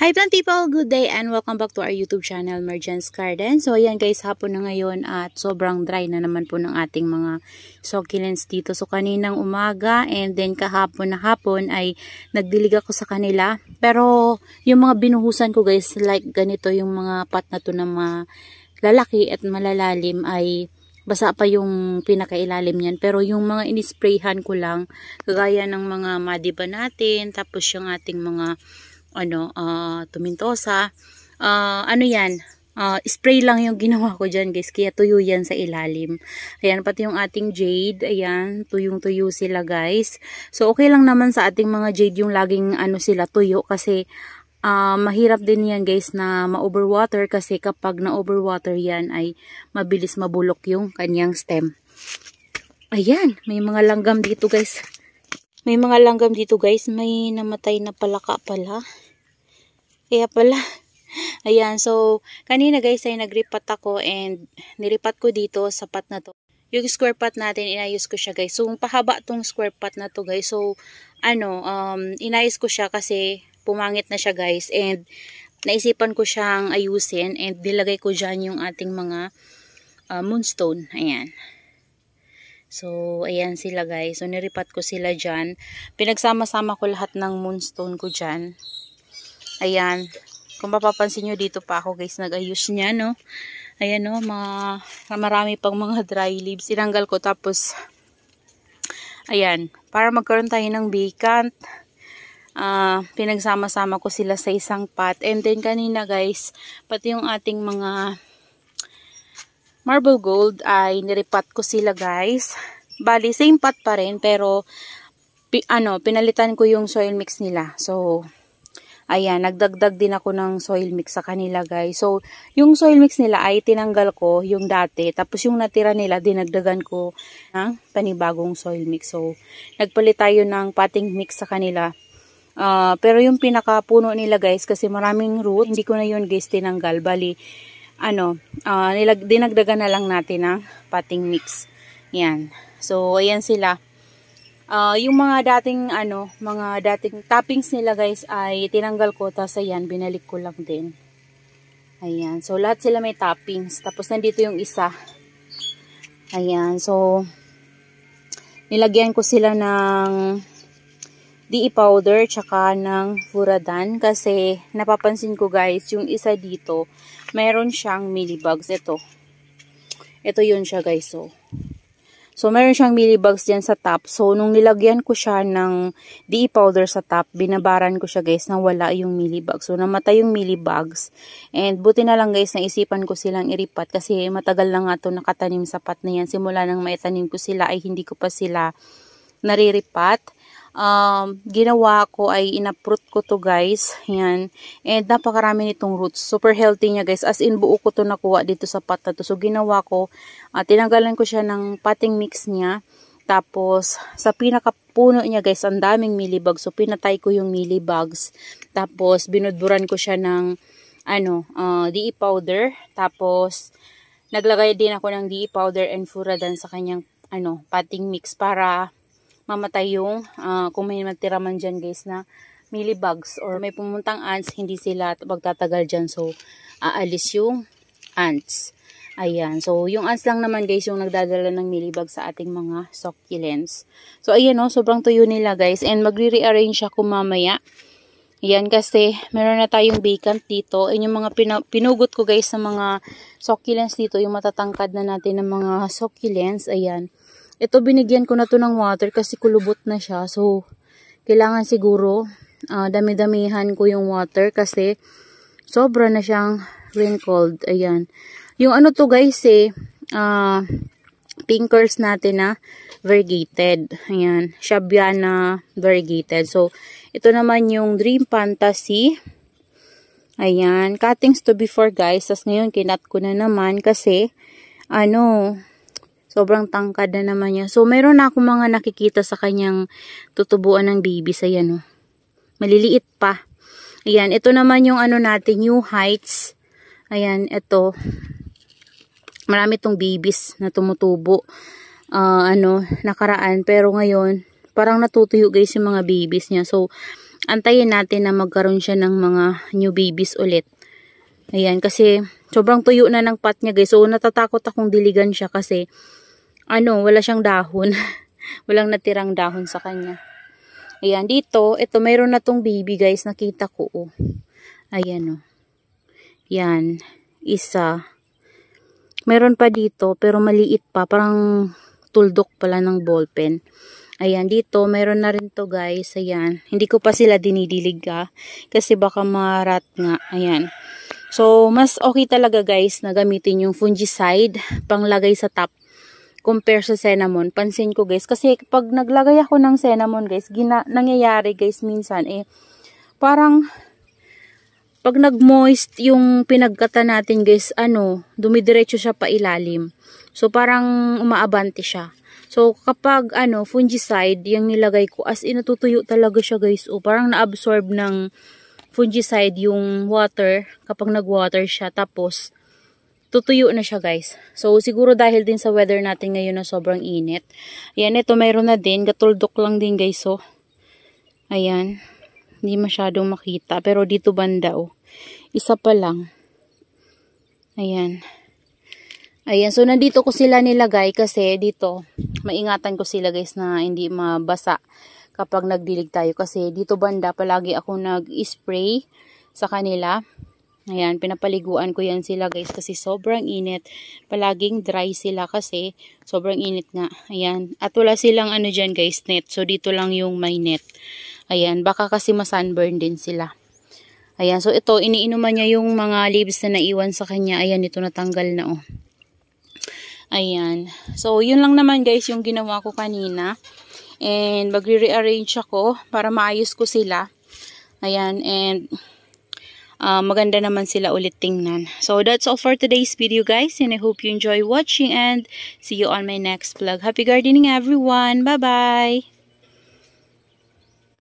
Hi plant people, good day and welcome back to our YouTube channel, Mergence Garden. So ayan guys, hapon na ngayon at sobrang dry na naman po ng ating mga succulents dito. So kaninang umaga and then kahapon na hapon ay nagdilig ako sa kanila. Pero yung mga binuhusan ko guys, like ganito yung mga pot na to na malalaki at malalalim ay basa pa yung pinakailalim niyan. Pero yung mga inisprayhan ko lang, kagaya ng mga madiba natin, tapos yung ating mga tumintosa, spray lang yung ginawa ko dyan guys, kaya tuyo yan sa ilalim. Ayan, pati yung ating jade, ayan, tuyong-tuyo sila guys. So okay lang naman sa ating mga jade yung laging sila tuyo, kasi mahirap din yan guys na ma-overwater, kasi kapag na-overwater yan ay mabilis mabulok yung kanyang stem. Ayan, may mga langgam dito guys. May mga langgam dito guys, may namatay na palaka pala. Kaya pala. Ayan, so kanina guys ay nagripat ako and niripat ko dito sa pot na to. Yung square pot natin, inayos ko siya guys. So pahaba tong square pot na to guys. So inayos ko siya kasi pumangit na siya guys. And naisipan ko siyang ayusin and nilagay ko dyan yung ating mga moonstone. Ayan. So, ayan sila guys. So, niripat ko sila dyan. Pinagsama-sama ko lahat ng moonstone ko dyan. Ayan. Kung mapapansin nyo, dito pa ako guys nag-ayos niya, no? Ayan, no? Marami pang mga dry leaves. Tinanggal ko tapos, ayan. Para magkaroon tayo ng vacant. Pinagsama-sama ko sila sa isang pot. And then, kanina guys, pati yung ating mga marble gold ay niripat ko sila guys. Bali, same pot pa rin, pero pinalitan ko yung soil mix nila. So, ayan, nagdagdag din ako ng soil mix sa kanila guys. So, yung soil mix nila ay tinanggal ko yung dati. Tapos yung natira nila, dinagdagan ko ng panibagong soil mix. So, nagpalit tayo ng potting mix sa kanila. Pero yung pinakapuno nila guys, kasi maraming root, hindi ko na yun guys tinanggal. Bali, dinagdagan na lang natin ng potting mix. Yan. So, ayan sila. Yung mga dating toppings nila guys ay tinanggal ko, tapos ayan, binalik ko lang din. Ayan. So, lahat sila may toppings. Tapos, nandito yung isa. Ayan. So, nilagyan ko sila ng DE powder tsaka ng Furadan, kasi napapansin ko guys, yung isa dito mayroon siyang mealybugs. Ito yun siya guys. So mayroon siyang mealybugs diyan sa top. So nung nilagyan ko siya ng DE powder sa top, binabaran ko siya guys nang wala yung mealybugs. So namatay yung mealybugs. And buti na lang guys, naisipan ko silang iripat, kasi matagal na nga to nakatanim sa pot na yan. Simula nang maitanim ko sila ay hindi ko pa sila nariripat. Ginawa ko ay inaprot ko to guys. Yan. And napakarami nitong roots. Super healthy niya guys. As in, buo ko to nakuha dito sa pot na to. So ginawa ko, tinanggalan ko siya ng potting mix niya. Tapos sa pinakapuno niya guys, ang daming mealybugs. So pinatay ko yung mealybugs. Tapos binudburan ko siya ng DE powder. Tapos naglagay din ako ng DE powder and Furadan sa kanyang potting mix para mamatay yung kung may matira man dyan guys na mealybugs or may pumuntang ants, hindi sila magtatagal dyan. So, aalis yung ants. Ayan. So, yung ants lang naman guys yung nagdadala ng mealybugs sa ating mga succulents. So, ayan sobrang tuyo nila guys. And magre-rearrange ako mamaya. Ayan, kasi meron na tayong vacant dito. And yung mga pinugot ko guys sa mga succulents dito, yung matatangkad na natin ng mga succulents. Ayan. Ito, binigyan ko na to ng water kasi kulubot na siya. So, kailangan siguro dami-damihan ko yung water kasi sobra na siyang wrinkled. Ayan. Yung to guys pinkers natin na variegated. Ayan. Shabiana variegated. So, ito naman yung Dream Fantasy. Ayan. Cuttings to before guys. Tapos ngayon, kinat ko na naman kasi sobrang tangkad na naman niya. So, meron na akong mga nakikita sa kanyang tutubuan ng babies. Ayan, maliliit pa. Ayan, ito naman yung natin, New Heights. Ayan, ito. Marami tong babies na tumutubo. Nakaraan. Pero ngayon, parang natutuyo guys yung mga babies niya. So, antayin natin na magkaroon siya ng mga new babies ulit. Ayan, kasi sobrang tuyo na ng pot niya guys. So, natatakot akong diligan siya kasi wala siyang dahon. Walang natirang dahon sa kanya. Ayan, dito, ito, mayroon na tong baby guys. Nakita ko, oh. Ayan, oh. Yan, isa. Meron pa dito, pero maliit pa. Parang tuldok pala ng ballpen. Ayan, dito, meron na rin to guys. Ayan, hindi ko pa sila dinidilig kasi baka marat nga. Ayan. So, mas okay talaga guys na gamitin yung fungicide panglagay sa top compare sa cinnamon. Pansin ko guys, kasi pag naglagay ako ng cinnamon guys, nangyayari guys minsan parang pag nag-moist yung pinagkata natin guys, dumidiretso siya pa ilalim. So, parang umaabante siya. So, kapag fungicide, yung nilagay ko, as in, natutuyo talaga siya guys. O, parang na-absorb ng fungicide yung water kapag nag-water siya. Tapos, tutuyo na siya guys. So, siguro dahil din sa weather natin ngayon na sobrang init. Ayan, ito mayroon na din. Gatuldok lang din guys. So, ayan. Hindi masyadong makita. Pero dito banda, oh. Isa pa lang. Ayan. Ayan. So, nandito ko sila nilagay kasi dito, maingatan ko sila guys na hindi mabasa kapag nagdilig tayo. Kasi dito banda, palagi ako nag-spray sa kanila. Ayan. Pinapaliguan ko yan sila guys kasi sobrang init. Palaging dry sila kasi sobrang init nga. Ayan. At wala silang dyan guys, net. So, dito lang yung may net. Ayan, baka kasi ma-sunburn din sila. Ayan, so ito, iniinuman niya yung mga leaves na naiwan sa kanya. Ayan, ito natanggal na, oh. Ayan. So, yun lang naman guys yung ginawa ko kanina. And, magre-rearrange ako para maayos ko sila. Ayan, and maganda naman sila ulit tingnan. So, that's all for today's video guys. And I hope you enjoy watching and see you on my next vlog. Happy gardening everyone! Bye-bye!